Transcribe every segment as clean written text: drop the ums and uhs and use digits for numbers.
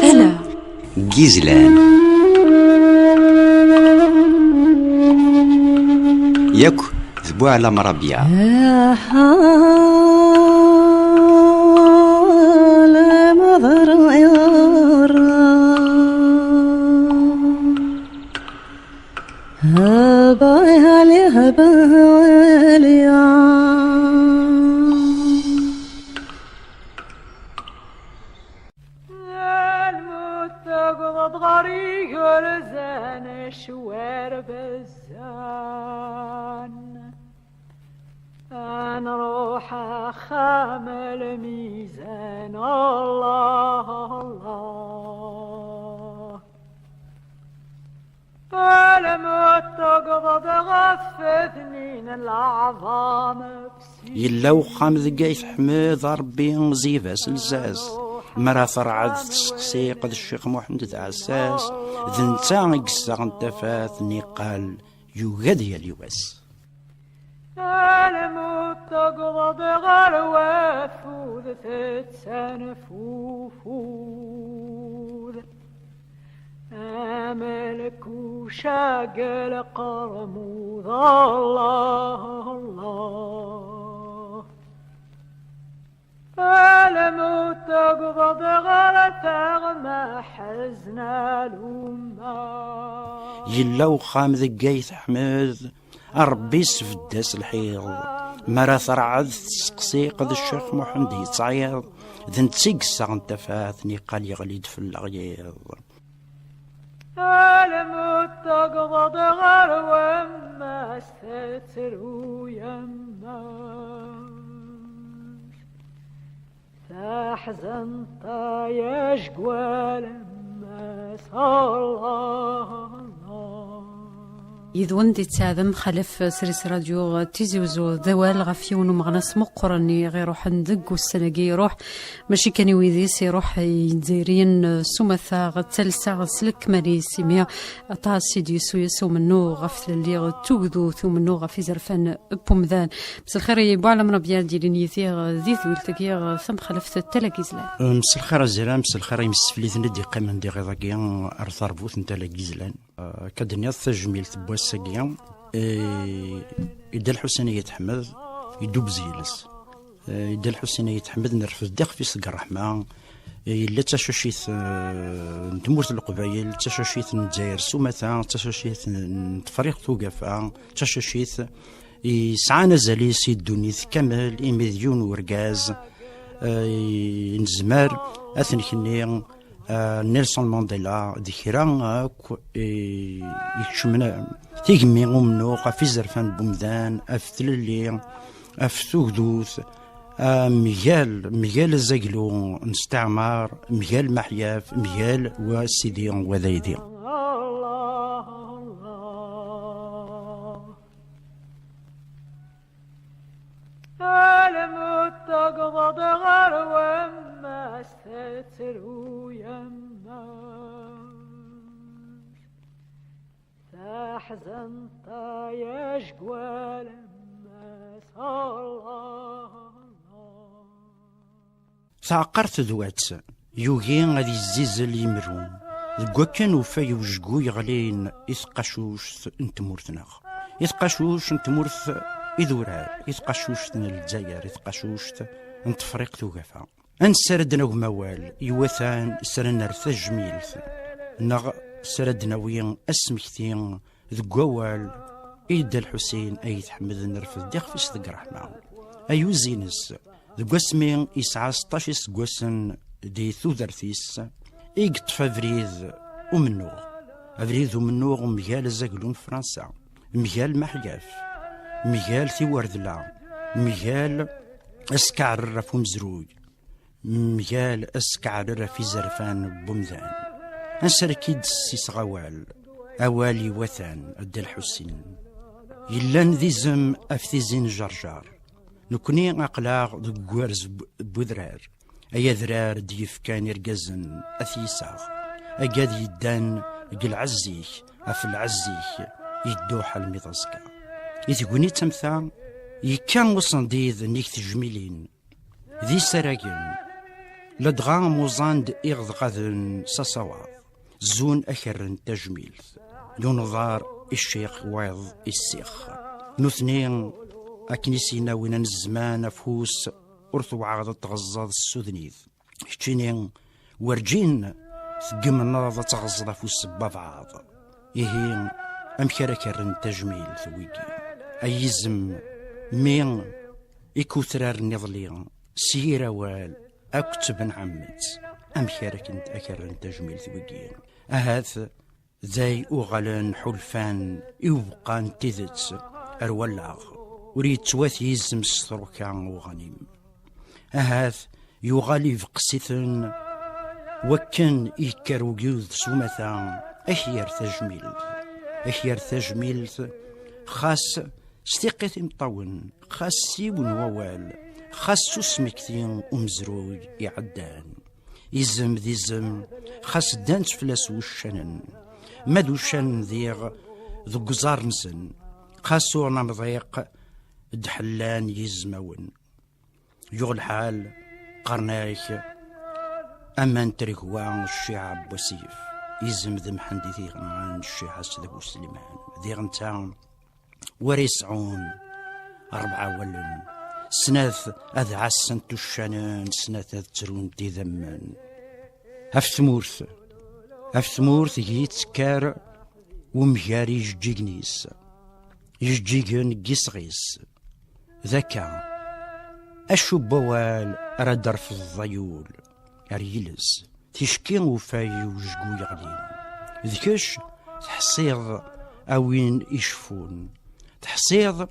أنا جيزلان ياك ذبوع على مربيع لا مضر هبالي هبالي المتقض غريق لزان شوار بزان نروح خامل ميزان الله الله المتقض غفثني العظام يلا وخام ذقايت حميد ربي زيفاس الزاز مرا فرعد تسقسي قد الشيخ محمد عساس ذنتا قصا انتفات نقال يوغد يا اليواس المتقض غروة فوذ ثتسان فوفوذ ملك وشاقل قرموذ الله الله المتقض غلت أغمى حزن الأمة يلا وخام ذقايت حميد ربي سفداس الحيض مرا فرعد تسقسي قد الشيخ محمد يتصعيض ذنتي قصا انتفات نقال يغليد في الأغياض المتقض غروة ما استتروا يماس تحزن طايش قوال ما الله الله يذون دي تساعدم خلف سريس راديو تيزي وزو ذوال غفيون ومغنس مقرني غير روح ندق والسنقي يروح ماشي كان يويديس يروح يدزيرين سمثا غتلسا غسلك مالي سيميا طاسي ديسو يسو منو غفل اللي توذو ثم منو غفي زرفان بومذان بس الخير يبو على مربيا ديالين يثيغ ذي ذو التقيا ثم خلفت التلاقيزلان مس الخير الزرام مس الخير يمسفليت ندي قيمة ندي غيضاكيا أرثار بوث نتا لاقيزلان كدنيا تجميل تبواساكيا يدا الحسين يتحمد يدوب زيلس يدا الحسين يتحمد نرفض داخ في سق الرحمة إلا تشاشيت نتمورت القبايل تشاشيت نتزاير سومتا تشاشيت نتفريق توقفا تشاشيت يسعى نزاليس الدنيث كامل إميديون ورقاز نزمار أثني كني نيلسون مانديلا ذكرى يكشمنا تيجمي منو في زرفان بومدان افتللي افتوغدوث ميال الزقلو نستعمر ميال محياف ميال وسيدي وذيدي الله الله المتقض غروة ما استتروا يماس تحزن طايش قوال ما الله تعقرت ذوات يوغي غادي الزيزل يمرون ذكوا كانوا فاي وجقو يغلين إثقاشوش نتمورتنا إثقاشوش نتمورث إذورار إثقاشوش الجزائر إثقاشوش نتفريق توقفا أنسردنا وموال يوثان سرنا رثجميلث نغ سردنا وين أسمكتين ذقوال إيدا الحسين أي تحمد نرفض ديخ في صدق رحمة أيو زينس ذقوسمين إسعى 16 سقوسن دي ثوذرثيس إيقت فابريد ومنوغ أبريد ومنوغ مجال الزقلون فرنسا مجال محياف مجال ثوردلا مجال أسكعر في مزروج مجال أسكعر في زرفان بومذان أنسركيد السيس غوال أوالي وثان أدى الحسين يلان ذيزم أفتيزين جرجار نكوني أقلاغ ذكوارز بودرار أي ذرار ديف كان يرقزن أثيساغ أقاد يدان قل عزيك أفل عزيك يدوح الميضاسكا يتقوني تمثا يكان وصنديد نيك تجميلين ذي سراقين لدغا موزاند إغض غاذن ساسوار زون أكرن تجميل ينظار الشيخ وايض السيخ نثنين أكنيسينا وين الزمان أفوس أرثو عغض تغزاض السودنيذ هتشينين ورجين ثقم النظر تغزاض أفوس ببعض يهين أمكرا كرن تجميل ثويقي أيزم مين إكوثرار نظلين سيرا وال أكتب نعمت أمكرا كنت أكرن تجميل ثويقي أهاث ذاي أغلان حلفان إوقان تذت أرولاغ وريد تواتي يزم ستروكان وغنيم أهاث يغالي فقسيثن وكان إيكارو جيوذ سومثان أحيار تجميل خاص ستيقيت مطون خاص سيون ووال خاص سوسمكتين أمزروج يعدان يزم ذي زم خاص دانت فلاس وشنن مدوشن ذيغ ذو قزار نسن خاصو نمضيق دحلان يزمون يغ الحال قرنايك أمان تريكوان الشعب وسيف يزم ذم حندي ذيغ عن الشيعة سيدو سليمان ذيغ نتا وريسعون 4 ولن سناث أذ عسن تشانان سناث أذ ترون دي ذمان أفثمورث يتكار ومجاري يجيجنيس يجيجن قيسغيس ذكا أشو بوال ردر في الضيول أريلس تشكين وفاي وجقو يغلين ذكش تحصيض أوين يشفون تحصيض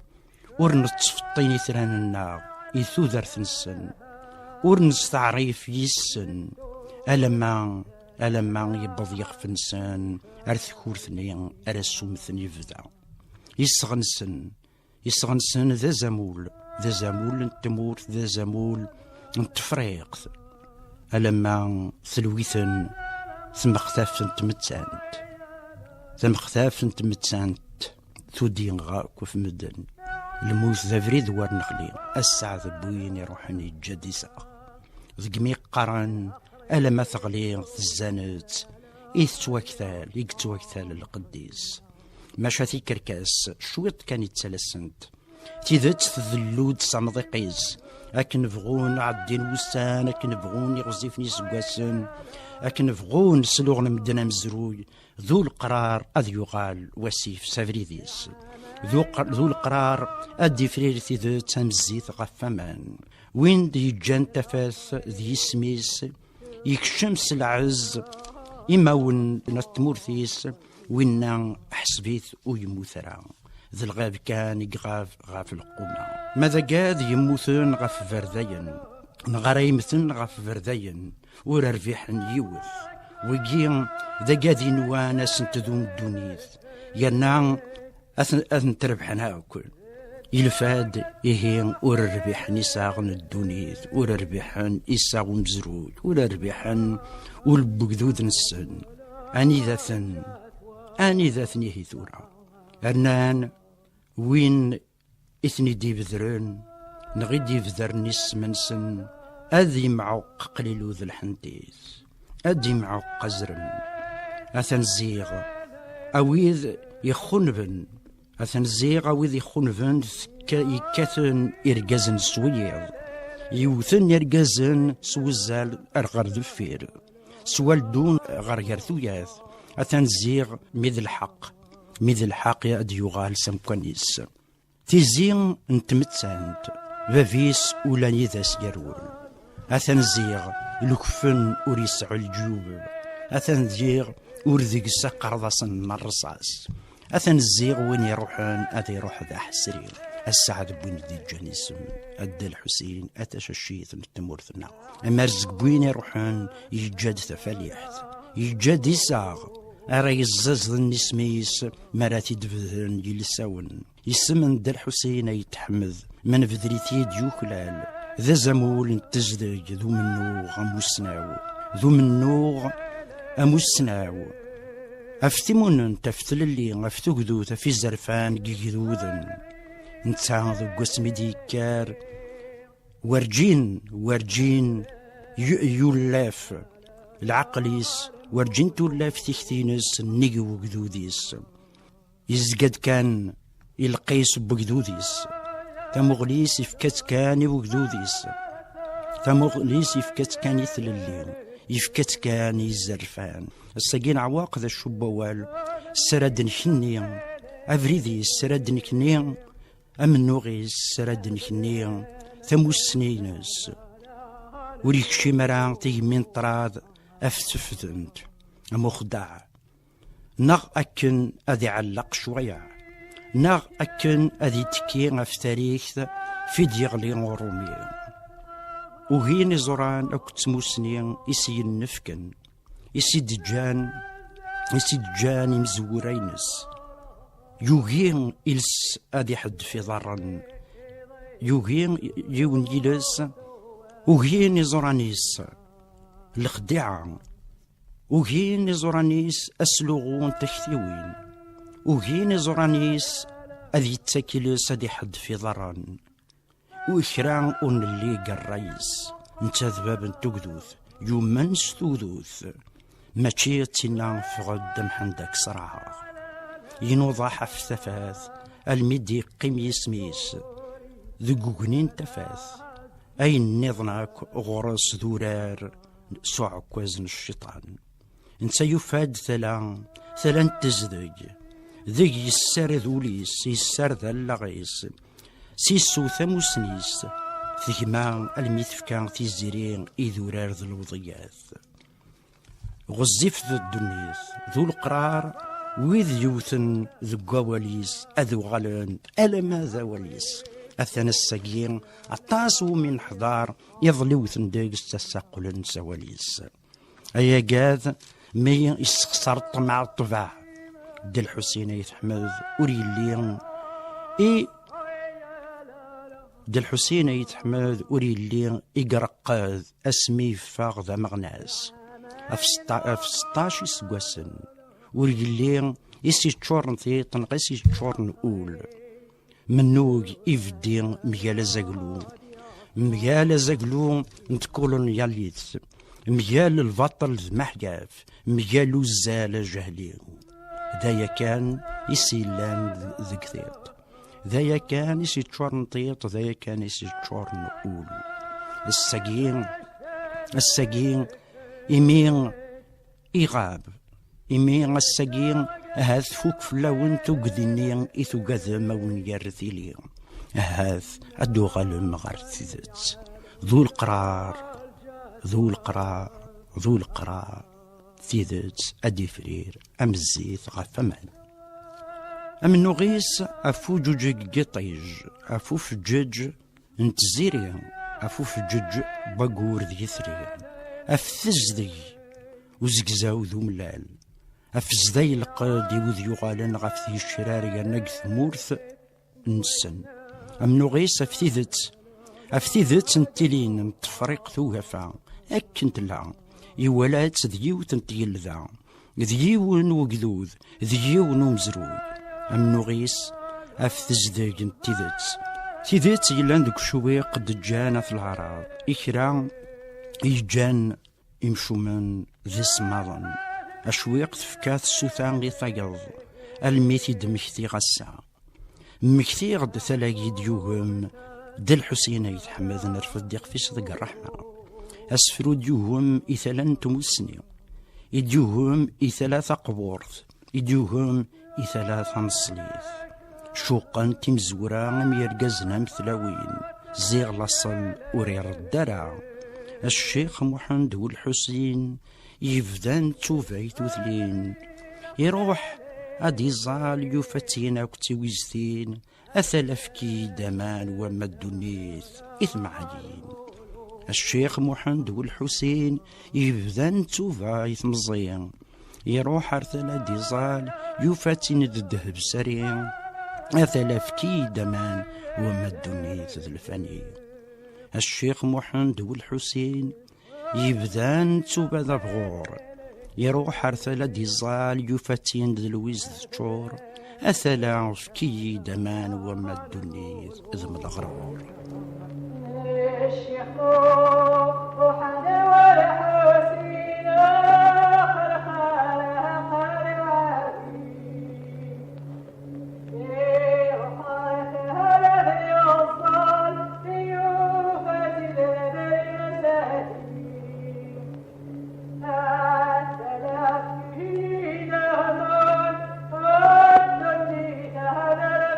ورنطف الطين ثران النار يثوذر ثنسن ورنس تعريف يسن ألما يبض يغفنسن أرثكور ثنين أرسوم ثني فدا يسغنسن ذا زمول التمور ذا زمول التفريق ألما ثلويثن ثم اختاف تمتسانت ثودين غاك وفي مدن الموت ذا فريد ور نخلي السعد بوين يروحن يجدي ساق ذقمي قرن ألما ثغلين الزانت يكتوكثال القديس ماشا كركاس شويط كان يتسلسنت تيذات تذلود صمضيقيز أكن فغون عدين وسان أكن فغون يغزيفني سقاسن أكن فغون سلوغن مدنا مزروي ذو القرار أذ يغال وسيف سافريديس ذو القرار أدي فرير تيذات تمزيت غفمان وين دي جان تفاث ذي سميس يكشمس العز إماون نتمورثيس وينا حسبيت ويموثرا ذي الغاب كان يغاف غاف القومة ماذا قاد يموثن غاف فردين نغريمثن غاف فردين وررفيحن يوث ويجين ذا قادي نوانا سنتذون الدنيث يرنا أثن تربحنا أكل يلفاد يهين ورربيحن يساغن الدنيث ورربيحن يساغن مزروج ورربيحن والبقذوذ نسن أني ذاثن يهي ثورة أرنان وين إثني دي بذرن نغيدي بذرن منسن أذي معوق قليلو ذا الحنتيث أدي معوق قزرن أثن زيغ أويذ يخنبن أثن زيغ أويذ يخنبن يكاثن إرقازن سويغ يوثن إرقازن سوزال أرغر ذفير سوال دون غرغر ثوياث أثن زيغ مذ الحق يا أديوغال سمكانيس تيزين انتمتسانت فافيس أولاني ذاس يرول أثن زيغ لكفن أوريسع الجيوب أثن زيغ أورذيق سقر ضاسن الرصاص أثن الزيغ وين يروحن أدي يروح ذا حسرين السعد بوين دي الجنيسم أدى الحسين أتش الشيث التمورثنا أما رزق بوين يروحن يجاد ثفاليحت يجاد يساغ أرى يزاز النسميس مراتي دفذن يلساون يسمن دا الحسين يتحمد من فذريتي ديوكلال ذا زمول تزدج ذو منوغ أموسناو أفتمون تفتل اللي أفتقدو تفي الزرفان جيذوذن نتا ذو قسمي ديكار ورجين يولاف العقليس ورجين تولاف تيختينس نيجي وقدوديس يزقد كان القيس بقدوديس تمغليس يفكت كان وقدوديس تمغليس يفكت كان يثللين يفكت كان يزرفان الساقين عواق ذا الشبوال السرد نكني افريدي السرد نكني امنوغي السرد نكني ثموس سنينس وريك شي مرا تيمين طراد افتفدنت مخدع نغ اكن اذي علق شوية نغ اكن اذي تكي في تاريخ في ديغلي غرومي وهيني زوران اكو تموسني يسي النفكن يسي دجان مزورينس يوغين إلس أدي حد في ضرن يوغين يون يلس وغين زورانيس الخديعة وغين زورانيس أسلوغون تكثيوين وغين زورانيس أدي تاكلس أدي حد في ضرن وإخران أون اللي قريس انت ذباب تقدوث يومنس تقدوث ماشي تينا في غد محندك صراحة ينوضح في تفاث الميدي قيم يسميس ذقوقنين تفاث أي نظنك غرس ذورار سعك وزن الشيطان انت يفاد ثلان تزدج ذي يسار ذوليس يسار ذا اللغيس سيسو ثموسنيس ثيما الميثفكان في الزرين إذورار ذو الوضيات غزيف ذو الدنيث ذو القرار ويذ يوثن ذو قواليس أذو غلان ألما ذا وليس أثنى الساقين أطاسو من حضار يظلوثن ديقس تساقلن سواليس أيا قاذ مي يسخسرت مع الطبع دي الحسين يتحمد أوريليان دي الحسين يتحمد أوريليان إقرقاذ أسمي فاغ ذا مغناس في 16 سقوسن ورجلين يسي تشورن ثيطن قيسي تشورن أول منوغ إفدين ميال زقلو نتكولن ياليث ميال البطل محجاف ميال الزال جهلين ذايا كان يسي لان ذك ثيط ذايا كان يسي تشورن ثيط ذايا كان يسي تشورن أول الساقين إمين إغاب إمين الساقين هاذ فوق فلاون توقديني إثو قذا مون يرثيلي هاذ أدو غالم غارثيذت ذو القرار ثيذت أدي فرير أم الزيت غفمان أم نغيس أفو جوج قطيج أفو فجج نتزيري أفو فجج بقور ذي ثري أفثزدي وزقزاو ذو ملال أفزدي القادي وذي غالن غفثي الشراري نقث مورث نسن أم نغيس أفثيذت نتلين نتفريق ثوهفا أكنت لا يولات ذيو تنتيل ذا ذيون وقذوذ ذيون ومزرود أم نغيس أفثزدي نتيذت يلان دك شوي قد جانا في العراض إكرام يجان يمشومن ذي سماضن أشويق تفكاث السوثان غي ثقض الميثي دمكتي غسا مكتي غد ثلاقي ديوهم دي الحسين يتحمد نرفض ديق في صدق الرحمة أسفرو ديوهم إثلان تموسني يديوهم إثلاثة قبورث يديوهم إثلاثة نصليث شوقا تمزورا ميرقزنا مثلاوين زيغ لصل ورير الدرع الشيخ محمد والحسين يفدان توفاي توثلين يروح أدي زال يفتين أكتي ويزتين أثلفكي دمان وما الدنيث إثم عدين الشيخ محمد والحسين يفدان توفاي ثمزين يروح أرثل أدي زال يفتين الذهب سريع أثلفكي دمان وما الدنيث ذلفاني الشيخ محمد والحسين يبدان توبا ذا بغور يروح أرثل ديزال يفتين ذلويز ذشور أثلا فكي دمان وما الدنيا إذن الغرور الشيخ وحد والحسين خلخالها قريباتي وحالتها لذي وصال في يوفة الدريساتي التلافين همان الدني تهدرفاتي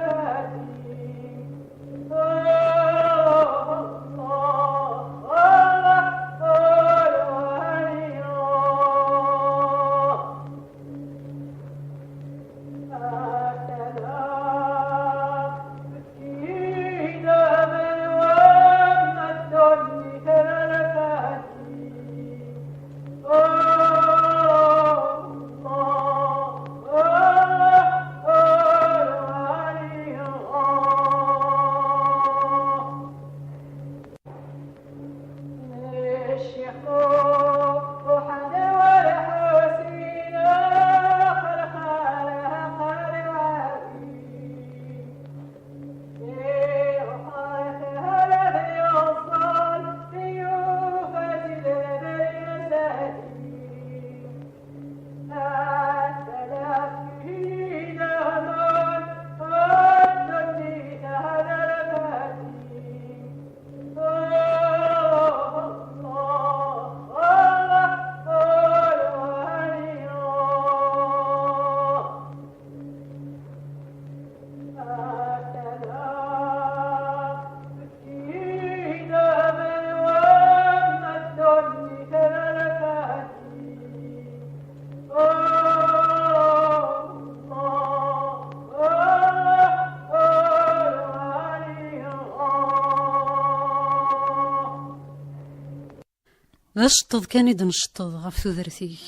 نشطض كان إذا نشطض غف ثوذرتيك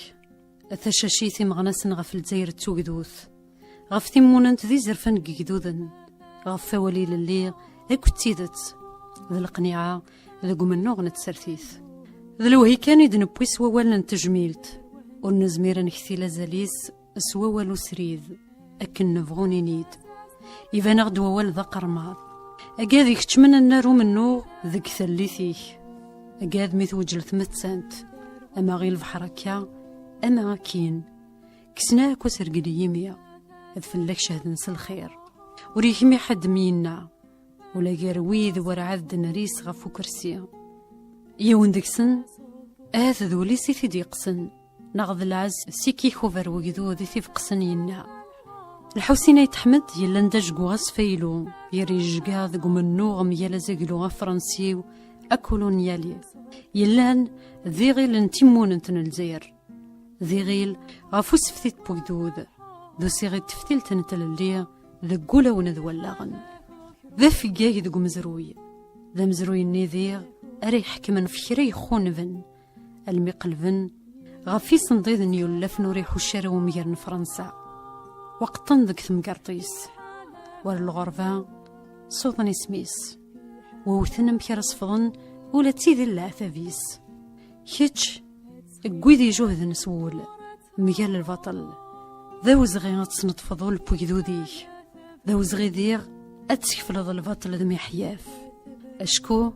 الثشاشيثي مغناسن غف الجزائر التوقدوث غف ثموننت ذي زرفان قيدوذن غف ثوالي للي اكو تيدت ذا القنيعة ذا قمنوغ نتسرثيث ذا الوهي كان إذا نبوي سوال نتجميلت ونزمير نكثي لازاليس سوال سريذ أكن نبغوني نيد إذا نغد ووال ذا قرماض أقاد يكتمن النار منو ذك ثليثيه أقاد ميثوجل ثمتسانت أما غير البحركة أما كين كسنا كسر قديمية إذ فلك شهد نس الخير وريكمي حد مينا ولا قرويذ ورعذ نريس غفو كرسي يون دكسن ذولي سيثي ديقسن نغض العز سيكي خوفر وقذو ذي ثيفقسن ينا الحوسينة يتحمد يلا ندجقو غسفيلو يريجقا ذقو منو غميالا زقلو غفرنسيو أكلون يالي يلان ذي غيل انتمون انتن الزير ذي غيل غفو سفتيت بوكدود ذو سيغي تفتيل تنتل اللي ذا قولا ونذو اللاغن ذا فقاي ذو مزروي ذا مزروي النذيغ أري حكمن فكري خونفن المقلفن غفي صنديد يولف نوريحو الشارع وميرن فرنسا وقتن ذك ثم قرطيس والغرفة صوتني سميس ووثنا مكير صفضن ولا تيذي العثابيس كيتش قويدي جهد نسول ميال البطل ذا وزغي تصنط فضول بوكذوذيك ذا وزغي ديغ أتسكفلض البطل ذمي حياف أشكو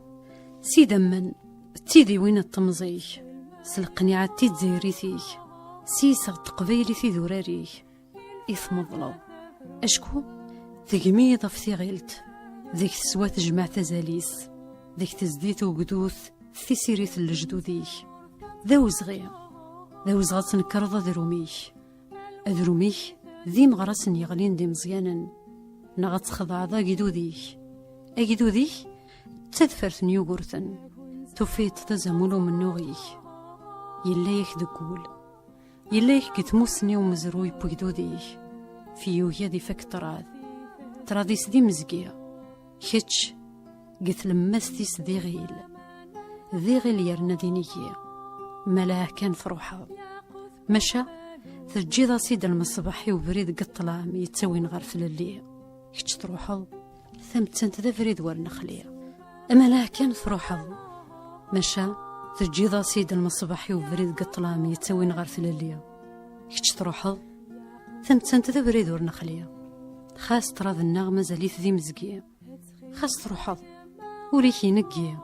سيدا من تيذي وين التمزيك سلقنيعة تيتزيريثيك سيسغ تقبيلي في ذراريك إثمضلو أشكو ثقمي ضفتي غيلت ذيك تسوات جمع تزاليس ذيك تزديت وقدوث في سيريث الجدوديك ذا وزغي تنكرض ذروميك ذي مغرس يغلين دي مزيانا نغت خضع ذا قدوديك أقدوديك تذفرت نيوغورثن تفيت تزمولو من نوغيك يلايك دقول يلايك كتموسني ومزروي بقدوديك في يوهيا دي فك تراديس دي مزقيا كيتش قت لمستيس ذي غيل يرنا دينيكي ملاه كان فروحة مشى تجيضا سيد المصباحي وبريد قطلام يتسوين غرف للي كيتش تروحض ثمتنت ذا فريد ورنخليا أما لاه كان فروحض مشى تجيضا سيد المصباحي وبريد قطلام يتسوين غرف للي كيتش تروحض ثمتنت ذا فريد ورنخليا خاص تراض النغمة زاليت ذي مزقية، خاص تروحض وريكي نقية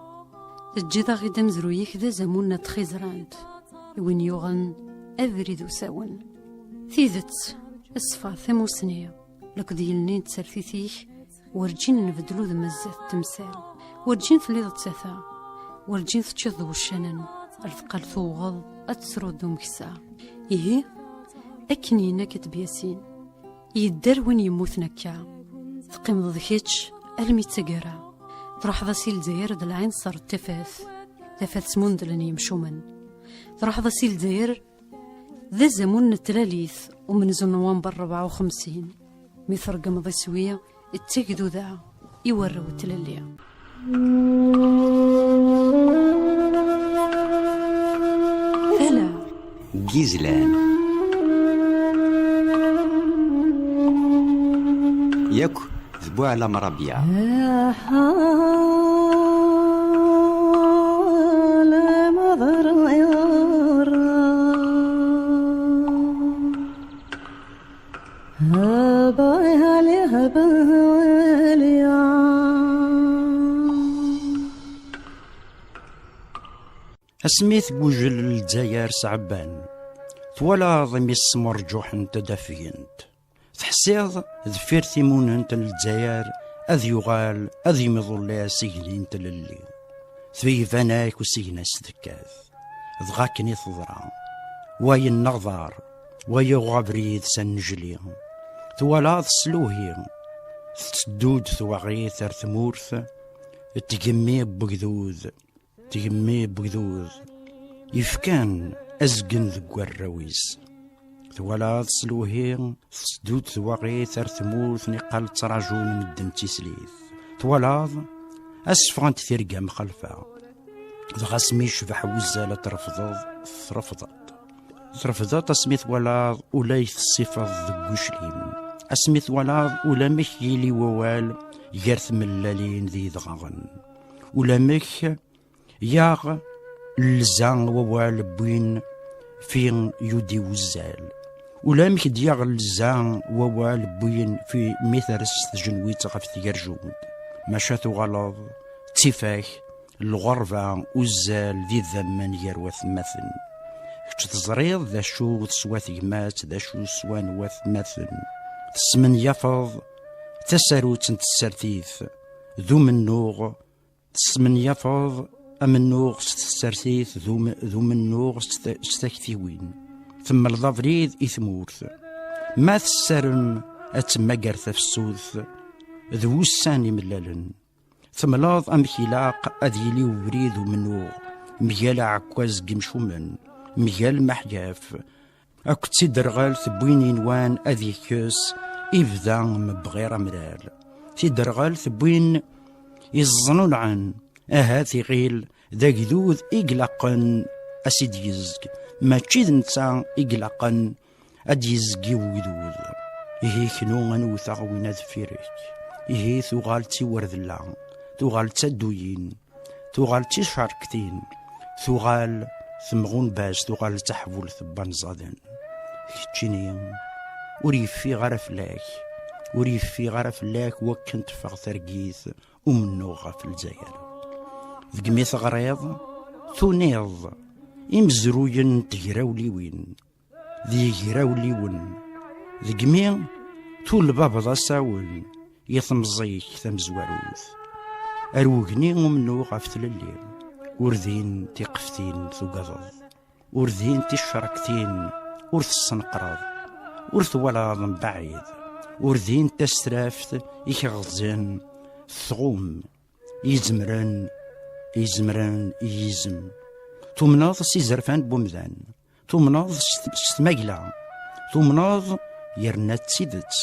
تجيضا غيدا مزرويك ذا زموننا تخيزراند وين يوغن أذريد وساون ثيذت الصفا ثموسنية لك ديالني تسرثيثيك ورجين نبدلو ذا مزات تمثال ورجين ثليض تساثا ورجين تشذ وشانن الثقل ثوغض أتسرود دوم كسا إيه أكنينا كتب ياسين يدار وين يموت نكا تقيم ضدكيتش ألمي تسقرا تروح ذا سيل زير دلعين صار تفاث سمون دلني يمشومن تروح ذا سيل زير ذا زمون التلاليث ومن نوفمبر 54 مثل قمض سوية التقدو ذا يورو التلالية فلا جيزلان ياك ذبوا على مرابيع لا مضر يرى هبايها لهباليا اسميث بوجل الجزائر سعبان ثولا ضمي السمرجوح تدافينت تحسيض ذفير ثيموننت الجزائر أذ يغال أذ يمضل سيجلين تللي ثوي فاناك وسيجنا ستكاث ضغاكني ثضرا واي النغضار واي غابريد سنجلي ثولا سلوهي تدود ثواغيث ثمورث تجمي بقذوذ يفكان أزقن ذو الرويز ثولا سلوهي تدود ثواغيث ثمورث نقال تراجون مدن تسليث ثولا أسفغانت ثيرقا مخلفة ضغاسمي شبح وزالة رفضت أسميث ولا أوليث الصفة ذقوشليم أسميث ولا أولا مك يلي ووال يرث ملالين ذي ضغغن أولا مك ياغ لزان ووال بوين في يودي وزال أولا مك دياغ لزان ووال بوين في مثرس جنويت غف ثيرجون ماشا ثغلظ تفاك الغربة وزال ذي الذمن يروث مثل تزريض ذا شو تسوى مات ذا شو سوان وث مثل تسمن يفض تساروت تسرثيث ذو من نوغ تسمن يفض أمن نوغ تسرثيث ذو من نوغ ستكثيوين ثم الضفريد إثمورث ما تسرم أتمقر ثفسوث ذو الساني ملالن ثم لاض أمخلاق أذيلي وبريد ومنوغ مجال عكواز قمشومن مجال محجاف أكو تيدرغال ثبوين نوان أذيكيوس إفذا مبغير مرال تيدرغال ثبوين يزنون عن أهاتي غيل ذا جذوذ إقلقن أسيد يزق ما تشيد نتا إقلقن أديزقي وجذوذ إهي كنو غنوثا وين ذفيرك إهي ثغال تيورذ اللعن ثغال تدوين ثغال تشاركتين ثغال ثمغون باش ثغال تحول ثبان زادن كتشيني وريفي غرف لاك وكنت فغ ثرقيث ومنو غاف الجزائر ذقميث غريض ثونيض إمزروين تجراوليوين ذي جراوليون ذقمي طول بابا ذا ساون يثمزيك ثمزواروث أروقني ومنو غاف ثللي ورذين تيقفتين ثقضض ورذين تشركتين ورث السنقراض ورث ولا من بعيد ورذين تسترافت يخغزن ثغوم يزمرن يزم تمناض سيزرفان بومذان تمناض ستماقلا تمناض يرنا تسيدت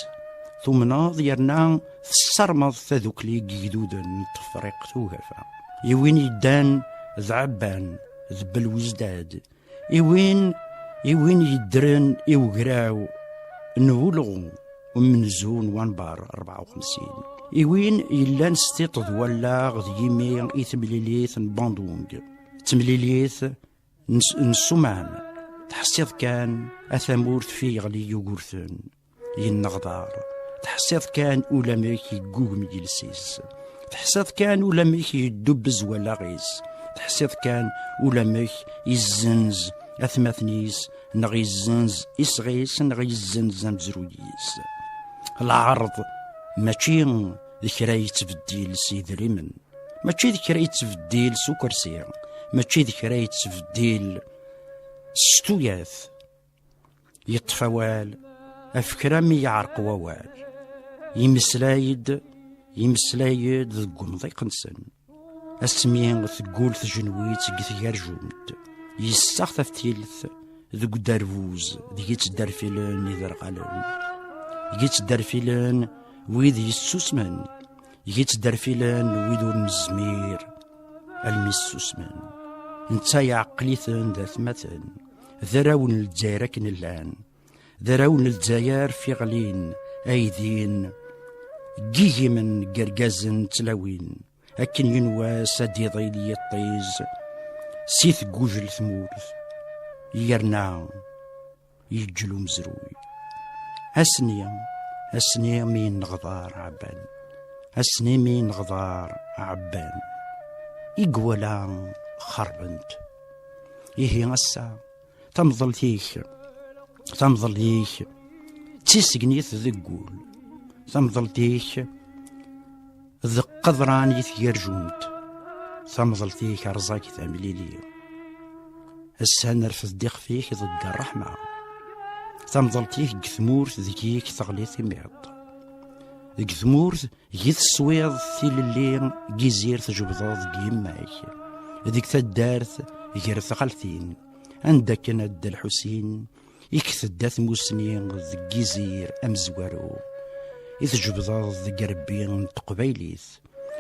تمناض يرنا السرمض تذوكلي جدودن تفريق توهفا يوين يدان ذعبان ذبل وزداد يوين يدرن يوغراو نولغو ومن زون وانبار 54 إوين إلا نستيطض ولا غذيمي إثمليليث باندونغ تمليليث نسومان تحسيض كان أثمورت في غلي يوغورثن ينغدار تحسيت كان ولا ميك يقوق مجلسيس، تحسيت كان ولا ميك يدبز ولا غيس، تحسيت كان ولا ميك يزنز أثمثنيس نغي الزنز إسغيس نغي الزنز مزرويس. العرض ماشي ذكرى يتبديل سيد ريمن، ماشي ذكرى يتبديل سكرسي، ماشي ذكرى يتبديل ستوياث يطفوال أفكرا مي يعرق ووال يمسلايد ذق مضيق نسن اسمين ثقول ثجنويت قثيار جومد يستخف ثيلث ذق دارفوز ذيت دارفيلن إذا رغالن يجيت دارفيلن ويذ يسوسمن يجيت دارفيلن ويذ المزمير المسوسمن نتا يعقليثن ذات مثل ذراون الجزائر كن الآن ذراون الجزائر في غلين أيدين جيه من قرقازن تلاوين أكن ينوى سادي ضيلي الطيز سيث قوجل ثمورث يرنا يجلو مزروي أسنيا مين غضار عبان أسني مين غضار عبان إقولا خربنت إيه غسا تمضل تيك تيسقنيث ذقول تمضل تيك ذق قذراني ثيرجومت تمضل تيك رزاك ثامليلي السهل نرفض ديق فيك ضد الرحمة تمضل تيك قثمورث ذكيك ثغليث ميط قثمورث جيث السويض ثيل اللي جيزير تجبضاض قيماك ذيك تدارث غير ثقلتين عندك ند الحسين يكثدات موسنين ذك جيزير أمزوارو إذ جبضاض ذك ربين تقبيليث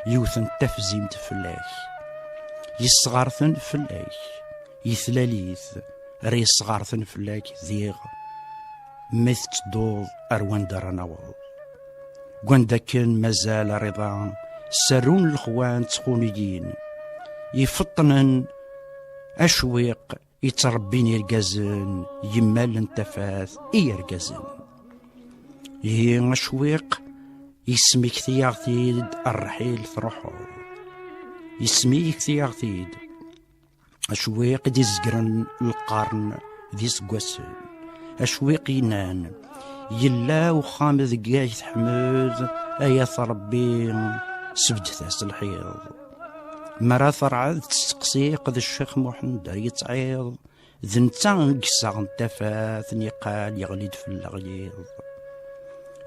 يوثن تفزيم تفلاش يصغارثن فلاش يثلاليث ري صغارثن فلاك ذيغ مثل دوض أروان درناوض قواندكن مازال رضا سرون الخوان تخونيين يفطنن أشويق يتربين يرقازن يمال انتفاث يرقازن هي أشويق يسميك ثياغتيد الرحيل ثروحو يسميك ثياغتيد أشويق دي زقرن القرن دي سقوسن أشويق ينان يلا وخام ذقاي تحمد أياث ربي سبدثاس الحيض مرا ثرعد تسقسي قد الشيخ محمد يتعيض ذنتا قسا انتفاث نقال يغليد في الغيض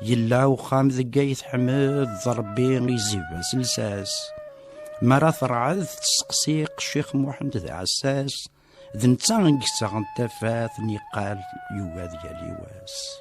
يلا وخام ذقاي تحمد ضربي يزيب سلساس مرا ثرعد تسقسي الشيخ محمد ذا عساس ذنتا قسا انتفاث نقال يواد ياليواس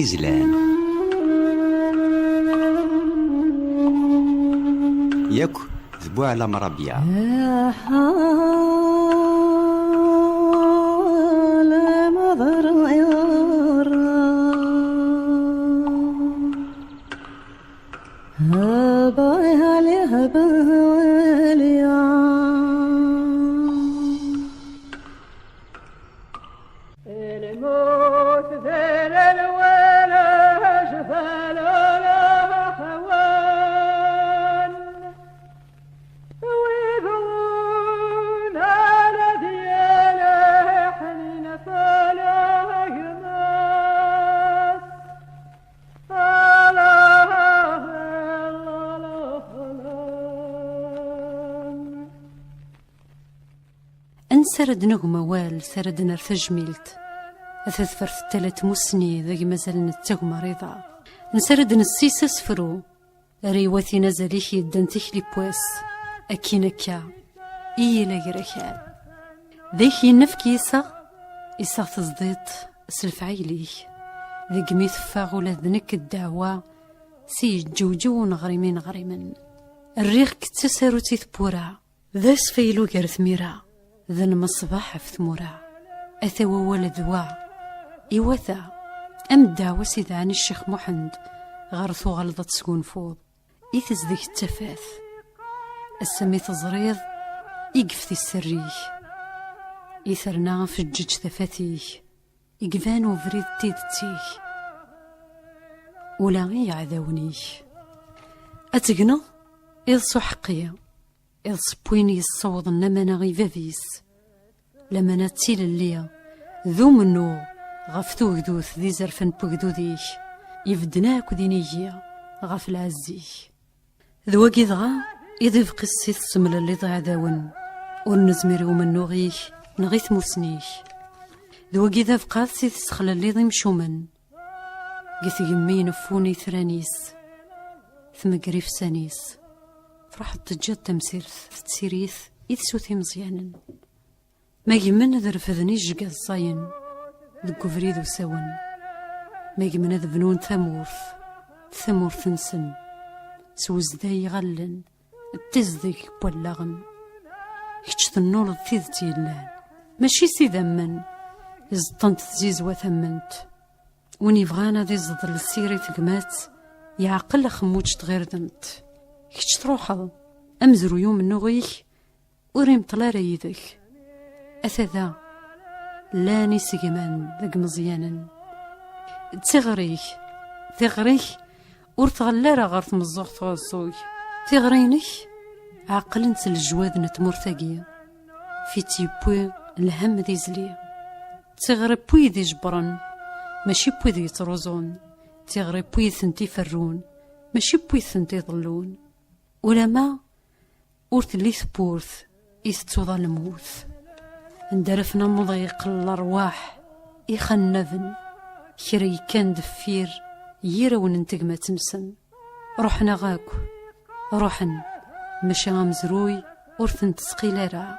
Gizlan. Yak ذبوع على مربيع. يا حال مضر هبالي هبالي الموت ذل الولا شفال الأخوان ويذون على دياله حنين فلا يماس أنسرد نغمة وال سرد نرث جميلت أثثفر في التلات مسني ذاك مازال نتغمى رضا نسرد نسيس سفرو ريواتي نزليك يدنتيك لي بواس أكينكا إيلا جركال ذيك ينفك إسا تزديط سلفعيليك ذيك ميثفاغ ولا ذنك الدعوة سي جوجو نغريمين غريمن الريخ كتسارو تيثبورا ذا سفيلو جرث ميرا ذا المصباح في ثمورا أثوى ولد وا إيوثا أم الدعوة سيد عن الشيخ محمد غرثو غلظة سكون فوض إيثز ذيك التفاث السميث زريض يقفتي السريك إيثرنا في الجج ثفاتيك يقفانو فريد تيدتيك ولا غي عذاونيك أتقنا إذ سحقية إذ سبويني الصوض نمنا غي فافيس لما نتيل الليا ذو منو غفتو قدوث ذي زرفن بقدوديك يفدناك ودينيجيا غف العزيك ذو قيضغا إذ يبقي السيث سمل اللي ضاع داون ونزميري ومنو غيك نغيث موسنيك ذو قيضا بقى سيث سخل اللي ضي مشومن قيث يمين فوني ثرانيس ثم قريف سانيس فرحت تجد تمسيرث تسيريث إذ سوثي مزيانا ما يمن ذرفذني جقا الصاين ذكو فريد وساون ما يمن ذبنون ثمورث نسن سوزداي غلن التزديك بولاغن كتش النور ثيذتي اللان ماشي سيدا من إزطنت تزيز وثمنت وني فغانا ذي زضل السيري تقمات يعقل خموج تغيردمت كتش تروحض أمزرو يوم النغيك وريم طلارا يدك أثذا لاني سيقمان ذاك مزيانا تغريك ورتغلارا غارت مزوغ تغصوك تغرينك عقل نت الجواد نتمر ثاقية في تيبوي الهم ذي زلي تغري بوي ذي جبرن ماشي بوي ذي يتروزون تغري بوي ثنتي فرون ماشي بوي ثنتي يضلون ولا ما ورث لي ثبورث إذ توضى الموث اندرفنا مضيق الأرواح يخنذن كري كان دفير يرون انتقمة تمسن روحنا غاكو روحن مشا مزروي ورثن تسقيل راه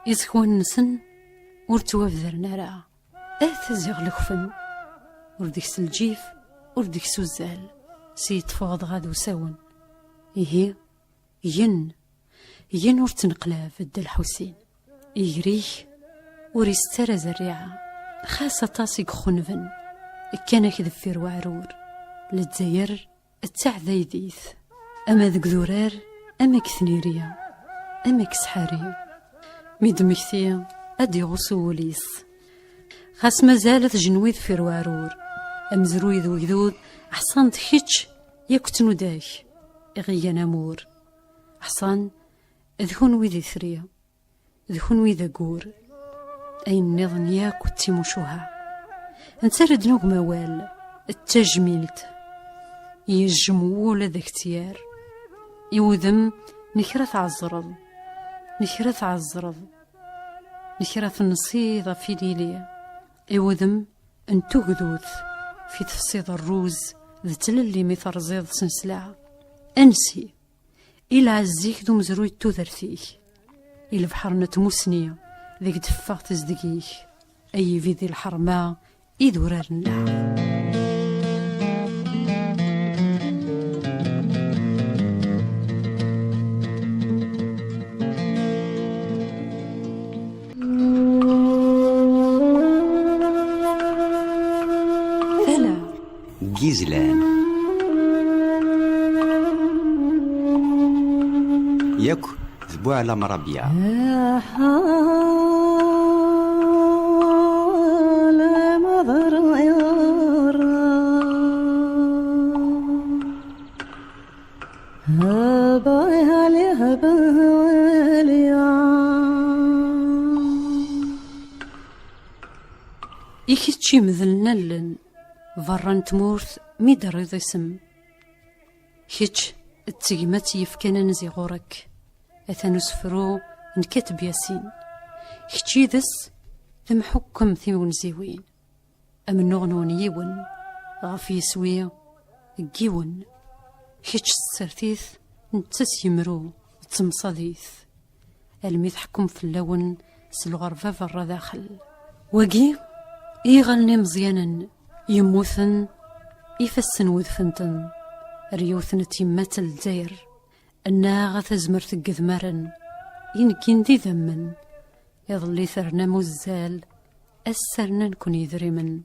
يزكون نسن ورتوافذرنا راه تزيغ لكفن ورديكس الجيف ورديكس الزال سيتفاض غادو ساون إيه ين ورتنقلا في الدل حسين يجريح وريسترى زريعة خاصة طاسق خنفن كان كذفير وعرور للتزاير التاع ذيديث أما ذك ذرار أما كثنيريا أما كسحاريا ميدمكثيا أدي غسوليس خاص مازالت جنويد في روارور أمزرويد وجدود أحسن تخيتش يكتنو داك إغيا نامور أحسن ذهون ويدي ثريا ذهون ويدا قور أين نظن ياك وتيموشوها انسرد نوغ موال التجميلت يجمو ولا ذا اختيار يوذم نكرث عالزرض نكرث النصيضة في ليليا يوذم ان تغدوث في تفصيد الروز ذا تللي مثل زيض سنسلع أنسي إلى عزيك ذو مزروي توذرثيك إلى بحر نتموسنية ذيك دفاق تزدقيك أي في ذي الحرماء إذ ورار النعم جيزلان ياك ذبوع على مرابيا إكتشي مذلنا لن فران تمورث ميدر يضيسم كيتش التقيمات يفكان نزي غورك أثانو سفرو نكتب ياسين كتشي ذس ثم حكم ثيون زيوين أم نغنون يون غفي يسوي جيون كيتش السرثيث نتس يمرو تمصديث الميث حكم في اللون سلغرفة فرا داخل وقي إيغلني مزيانا يموثن إفسن وذفنتن ريوثن تيمات الدير أنها غتزمر تقذمرن ينكين دي ذمن يظلي ثرنا مزال أسرنا نكون يذرمن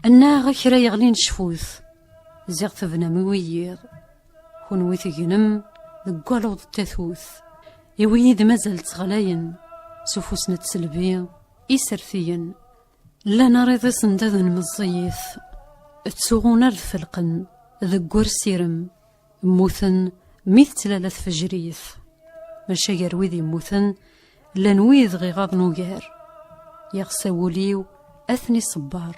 أنها غكرا يغلين شفوث زيغ ثبنا موييض كون ويثقنم ذقالوض التثوث يويد مازالت غلاين سفوسنا تسلبية إسرثيا لا نريد صندذن مزيث تسوغونا الفلقن ذقور سيرم موثن ميث تلالث فجريث مشاقر ويذي موثن لنويذ غيغاض نوغار يغساوليو أثني صبار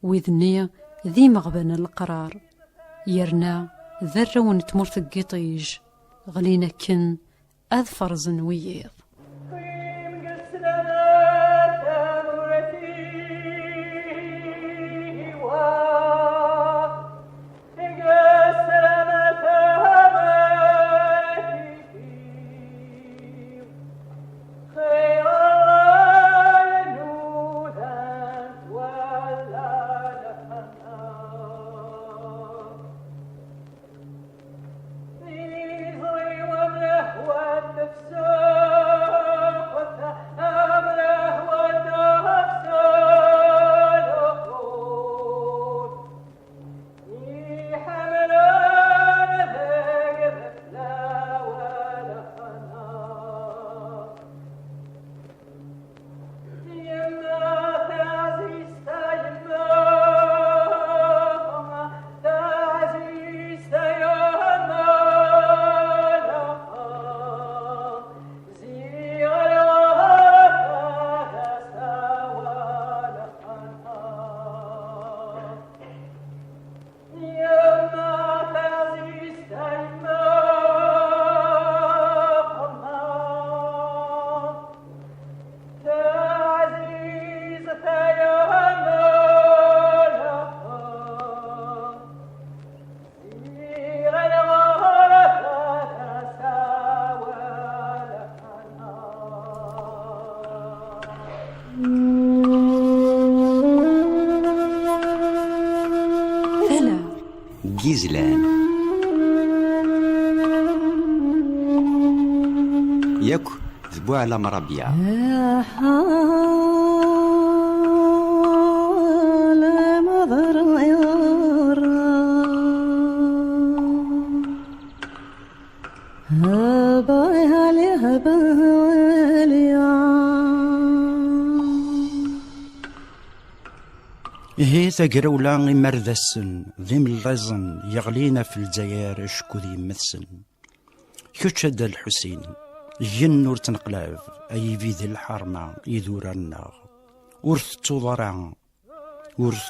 ويذني ذي مغبن القرار يرنا ذرة ونتمرث القطيج غلينا كن أذفر زنويض جيزلان ياك ذبوع على مرابيا هي تقرولة مردسن ذي ملازن يغلينا في الجزائر شكو ذي مثسن كوتش هدا الحسين جنور تنقلاف أي في ذي الحرمة يدور الناغ ورث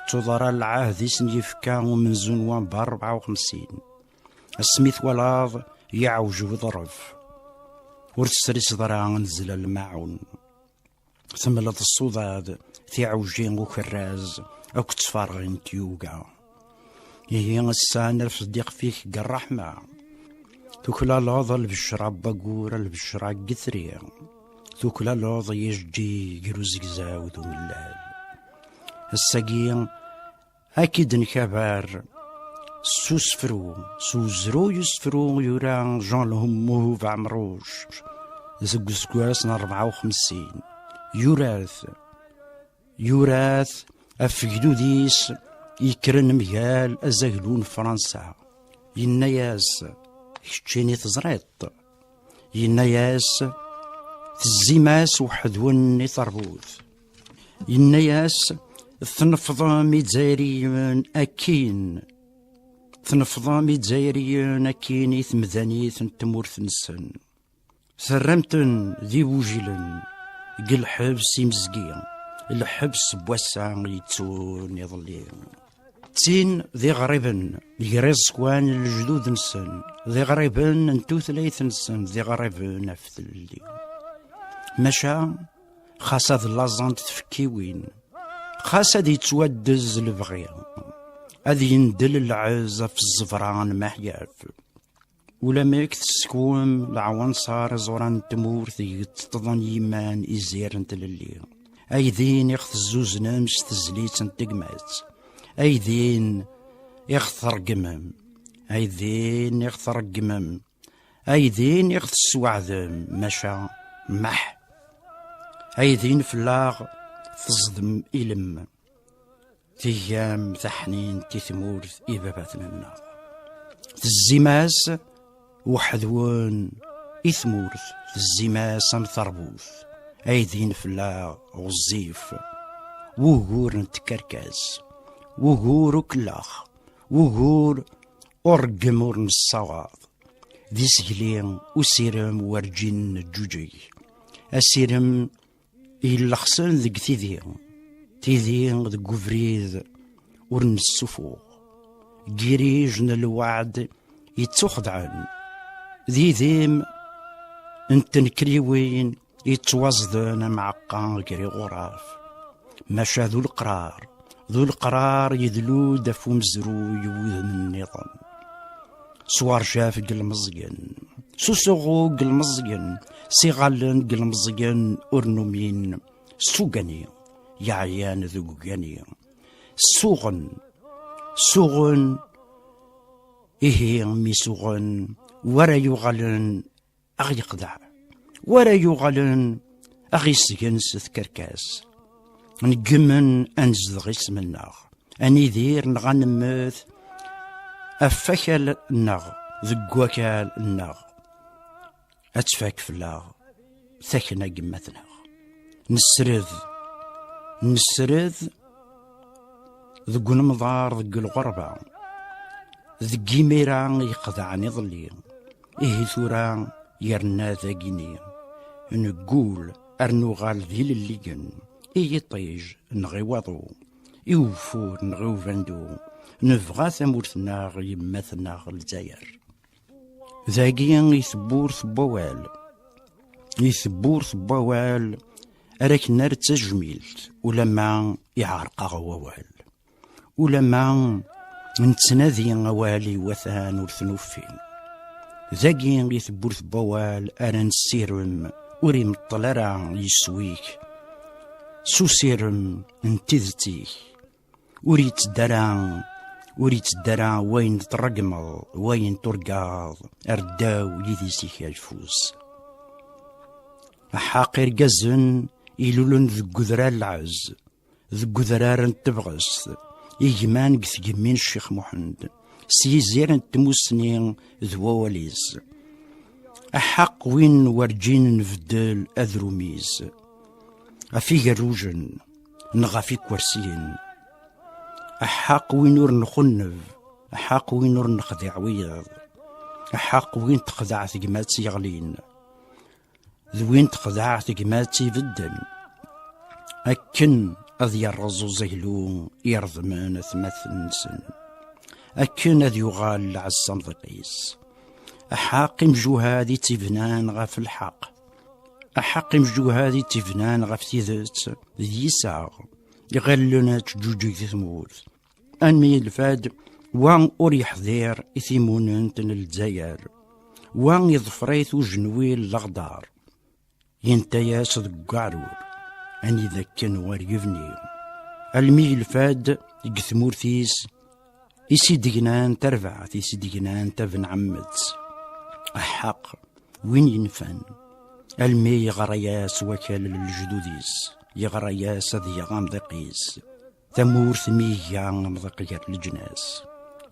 تضرع العهد يفكا ومن زنوان ب54 السميث ولاض يعوج وضرف ورث سريس ضرع نزل الماعون ثملت الصداد ثيعوجين وكراز أو كتفارغين تيوغا هي السانر في صديق فيك الرحمة توكلا لوض البشرة بقورة البشرة قثرية توكلا لوض يجي قروزك زاود وملال الساقين أكيد نكبر سوزرو يسفرو يورا جون لهم في عمروش زق سكواس 54 يوراث أفقدو ديس يكرن ميال أزاقلون فرنسا يناياس كتشيني تزريط يناياس تزيماس وحدون تربوث يناياس تنفضا ميتزايريين أكين تنفضا ميتزايريين أكين إثمذاني تمورث نسن ثرمتن ذي وجلن قل حبس يمزقين الحبس بوسع يتسون يظلين تين ذي غريبن يغريز سكوان الجدود نسن ذي غريبن انتو ثلاث نسن ذي غريبن افت اللي مشا خاصة ذي لازانت تفكيوين خاصة دي تودز البغية اذي يندل العز في الزفران محياف ولا ميك تسكوم العوان صار زوران تمور تظن يمان إزير انت للي أيدين يخث الزوز نمس تزليت انتقمات أيدين يخثر قمم أيدين يخثر قمم أيدين يخث السوعذم مشا مح أيدين فلاغ تصدم إلم تيام تحنين تثمور إباباتنا النار تزيماس وحدون إثمورث الزماس مثربوث أيدين فلا غزيف وغور نتكركاس وغور كلاخ وغور أرقمور نصواض ذي سجلين وسيرم ورجين الجوجي السيرم إلخصن ذك تيذين ذك قفريذ ورن السفوق جيريجن الوعد يتخضعن ذي ذيم انتن كريوين يتوازدن معقا كري غراف مشا ذو القرار يدلو دفو مزرو يوذ من النظام سوار شاف قلمزقن سوسوغو قلمزقن سيغالن قلمزقن أرنومين سوغني يعيان ذوقاني سوغن إيه ميسوغن ورا يغلن أغي يقدع ورا يغلن أغي سجنس ثكركاس نقمن أنزد غيس مناغ أني ذير نغنمث أفكال النغ ذقوكال النغ أتفاك فلاغ ثكنا قمتنا نسرد ذقو المضار ذقو الغربة ذقي ميران يقضعني ظلي إيه ثورا يرنا ذاقيني نقول أرنو غال ذي لليقن إيه طيج نغي وضو يوفور نغيو فاندو نفغا ثمورثنا يمثنا الجزائر ذاقيا يثبور ثبوال أراك نار تجميلت ولما يعرق غوال ولما نتنادي غوالي وثان ورثنوفين ذاقيا يثبور ثبوال أنا نسيرم وريم الطلرة يسويك سوسيرم انتذتيك وريت درا وين ترقمض وين ترقاض أرداو يدي سيك الفوز حاقر قزن إلولن ذو قذرار العز ذو قذرار انتبغس إجمان قثقمين الشيخ محمد سيزير انتموسنين ذو وليز أحق وين ورجين نفدل أذروميز أفي الروجن نغافي كورسين أحق وين نور نخنف أحق وين نور نخدع ويض أحق وين تخدع ثقماتي يغلين ذوين تخدع ثقماتي بدل أكن أذ يرزو زهلو يرضمن ثمثن سن أكن أذ يغال لعزم ضقيس أحاق مجوهادي تفنان غف الحق أحق مجوهادي تفنان غف تيذت ذي ساغ يغلنا تجوجي ثموث أنمي الفاد وان أريح ذير إثيمون الجزائر وان يظفريث جنوي الأغدار ينتياس ذقارور أني ذكن وريفني المي الفاد يقثمورثيس يسيدقنان ترفع يسيدقنان تبن عمت أحق وين ينفن المي يغرياس وكال الجدوديس يغرياس ذي غام ذقيس ثمورث مية مضقية الجناس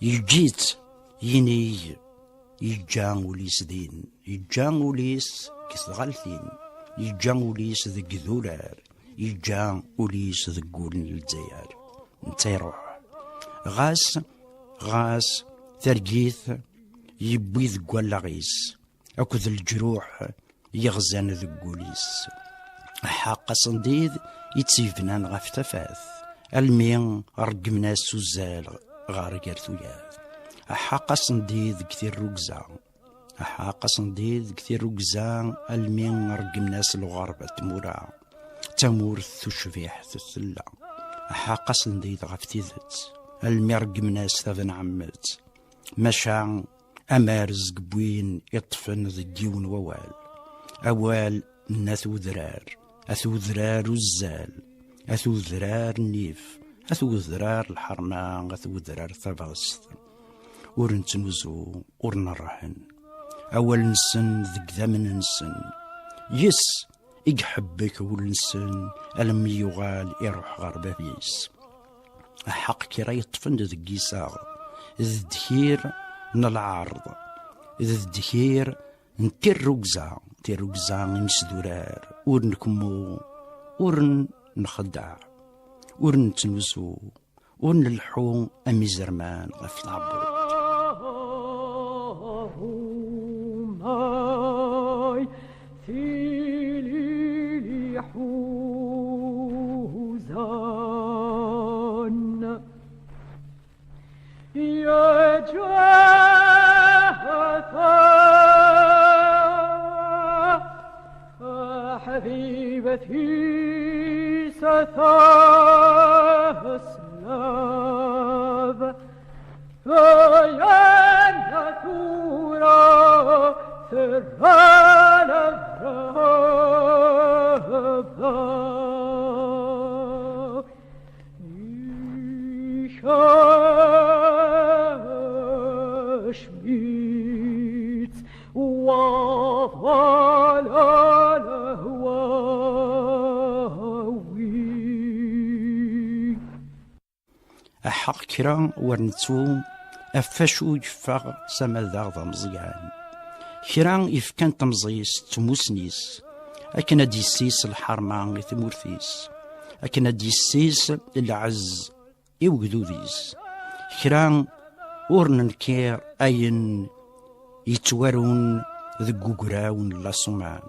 يجيت يني يجان وليس دين يجان وليس كثغالثين يجان وليس ذق ذولار يجان وليس ذقول الجزائر نتيروح غاس ترقيث يبوي ذقوال لغيس أكد الجروح يغزان ذقوليس حاقة صنديد يتسيفنان غف تفاث المين رقمنا سوزال غارقر ثوياث حاقة صنديد كثير رقزا حاقة صنديد كثير رقزا المين رقمنا الغربة تمورا تمور تشفيح تثلا حاقة صنديد غف تيذت المين رقمنا ثذن عمت مشا أمارز قبوين يطفن ذجيون ووال أوال ناثو ذرار أثو ذرار الزال أثو ذرار نيف أثو ذرار الحرمان أثو ذرار ثبغست ورنتنوزو ورنرحن أول نسن ذك ذمن نسن يس إجحبك ولنسن ألم يغال يروح غربة بيس أحق كرا يطفن ذك يساغ الذكير نالعارض الذكير نتير رقزا مسدورار ورنكمو ورن نخدع ورن تنوزو ورن الحو أمي زرمان غف العبود ماي ثيلي حوزان يا حبيبتي ستسلب فيا نتورا ثران الرهب شميت وفلا أحق كرا ورنتو أفاشو يفاغ سماذا ذا مزيان كرا يفكان تمزيس تموسنيس أكنا ديسيس الحرمان ثمورثيس أكنا ديسيس العز إوغدوديس كرا ورن الكير أين يتوارون ذقوقراون لا صمان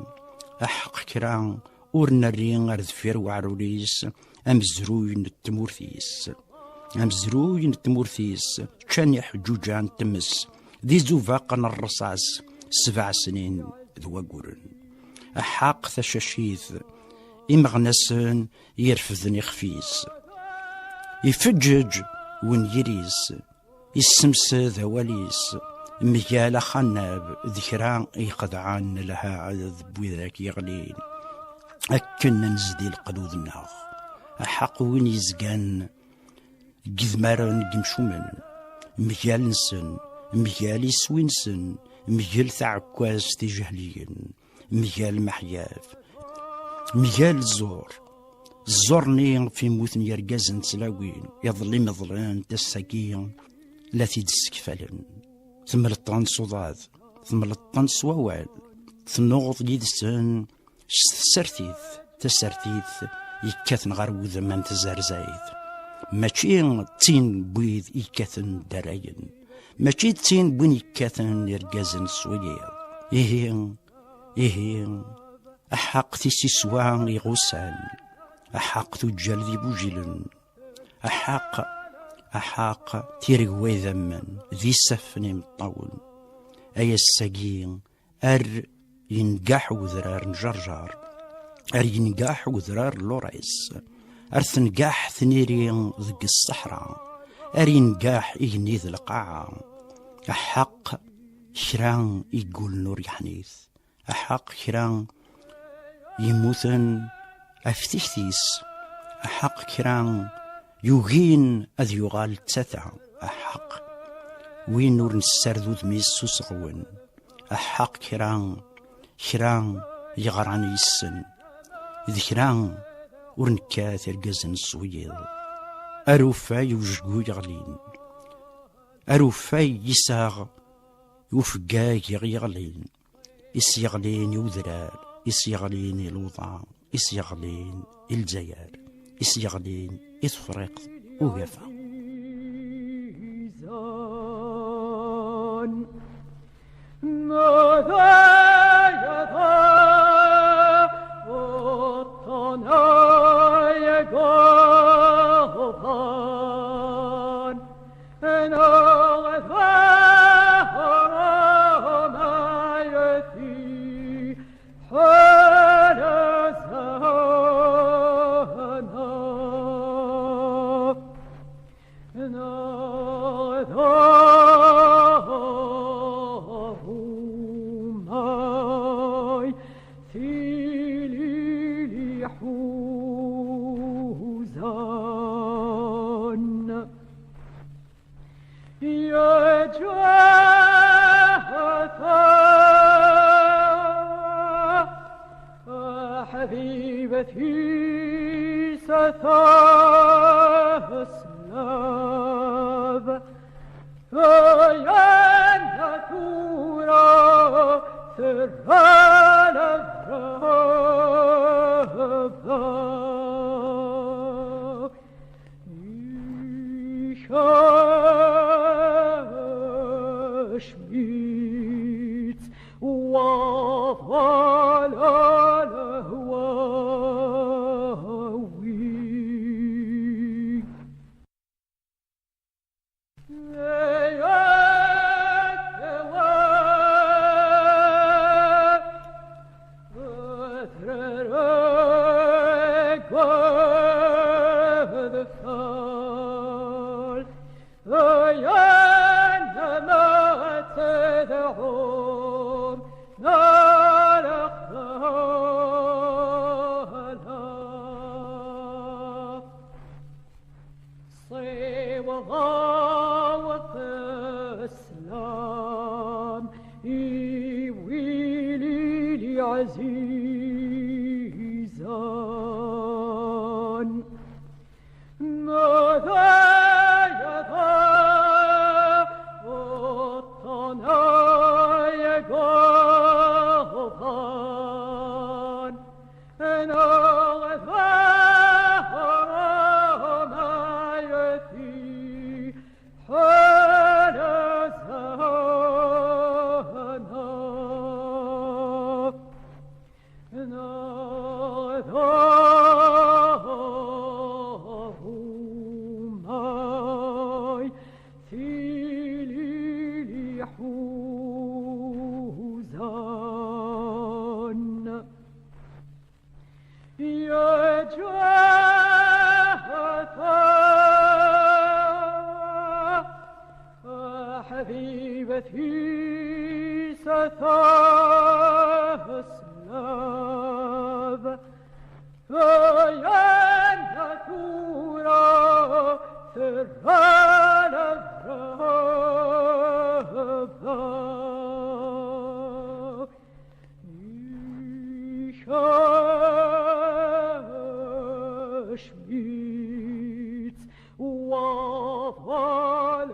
أحق كرا ورن الرين أرذفير وعروليس أمزروين التمورثيس أمزروين التمورثيس كان يحجوجان تمس ذي زوفاقنا الرصاص 7 سنين ذو قورن أحاق ثشاشيث إمغنسن يرفذني خفيس يفجج وين يريس يسمس ذواليس مجال خناب ذكران يقضعان لها عدد بوذاك يغلين أكن نزدي القلوذ الناغ أحاق وين يزقان جذمارن جمشومن مجال نسن مجال يسوينسن مجال ثعكواز تجهلين مجال محياف مجال الزورني في موثن يرقازن تلاوين يظلم ظلان تساقين لا تيدسكفالن ثم الطن صداد ثم الطن سوال ثنوض يدسن تسرتيث يكاثن غارو ذمان تزارزايث ماشي تين بويد يكاثن دراين ماشي تين بوين يكاثن يرقازن سويل إيه أحق تيسيسوان يغوسان أحق تجال ذي بوجلن أحق تيرقوي ذمن ذي سفني مطول أي الساقين ينقاح وذرار نجرجار ينقاح وذرار لوريس أرثنقاح ثنيرين ذق الصحراء ينقاح إغني ذي القاعة أحق شران يقول نور يحنيث أحق شران يموثن أفتيثيس أحق كران يوغين أذ يغال تسثع أحق وين نور نسردو دميسو صغون أحق كران يغران يسن ذكران ورنكاثر قزن الصويل أروفاي وجقو يغلين أروفاي يساغ وفقاي يغلين يسيغلين يوذرار يسيغلين الوضع يسيغلين الجزائر يسيغلين إفريق وقفا حبيبتي ستسلب فيا نتورا سر الأبرار شميت وفعل عزيزان ماذا يدى وطنا يقضان أنا غفار ما يثي حال حبيبتي ستسلب فيا نتورا سر الأبرار شميت وفعل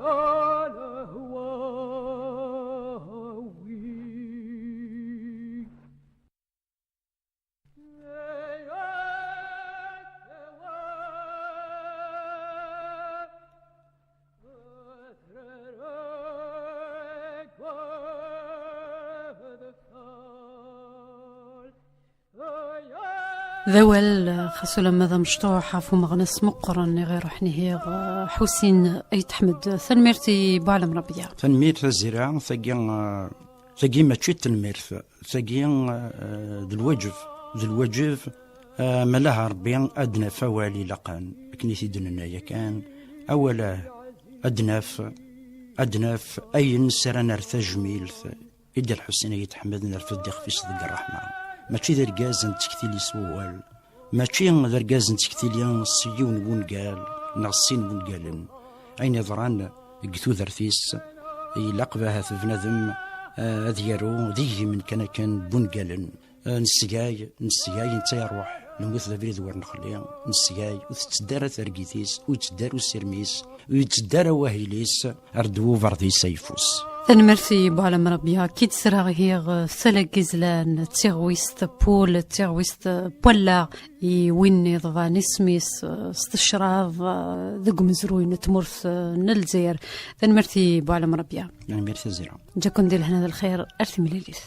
ذوال خاصو لما ذا مشطوح عفو مغنس مقرن غير حنيه حسين أيت حمد ثنميرتي بعلم ربيع تنمير الزراعة ثقي ما تشي تنميرث ثقي ذو الوجف ملاها ربي أدنى فوالي لقان كنيتي دننا كان أولا أدناف أي نسرنا ارتجميلث إدى الحسين يتحمد نرفد في صدق الرحمة ماشي ذا رقاز تكتيلي سوال ماشي ذا رقاز تكتيلي السيون بونقال نغسين بونقالن أين ضران قتو ذرثيس يلقبها في بنادم أذيارو ذي من كان بونقالن نسياي نتا يروح الموت ذا بريد ور نخلي نسقاي وتتدار ترقيتيس وتدار السرميس ويتدار واهيليس اردو فردي سيفوس. تنمرتي بوعلم ربيها كي تسرع هي سلك زلان تيغويست بول تيغويست بولا ويني ضفا نسميس استشراف ذق مزروين تمرث نلزير. تنمرتي بوعلم ربيها يعني ميرسي زيرا جاكون ديال هنا الخير ارثي مليليث.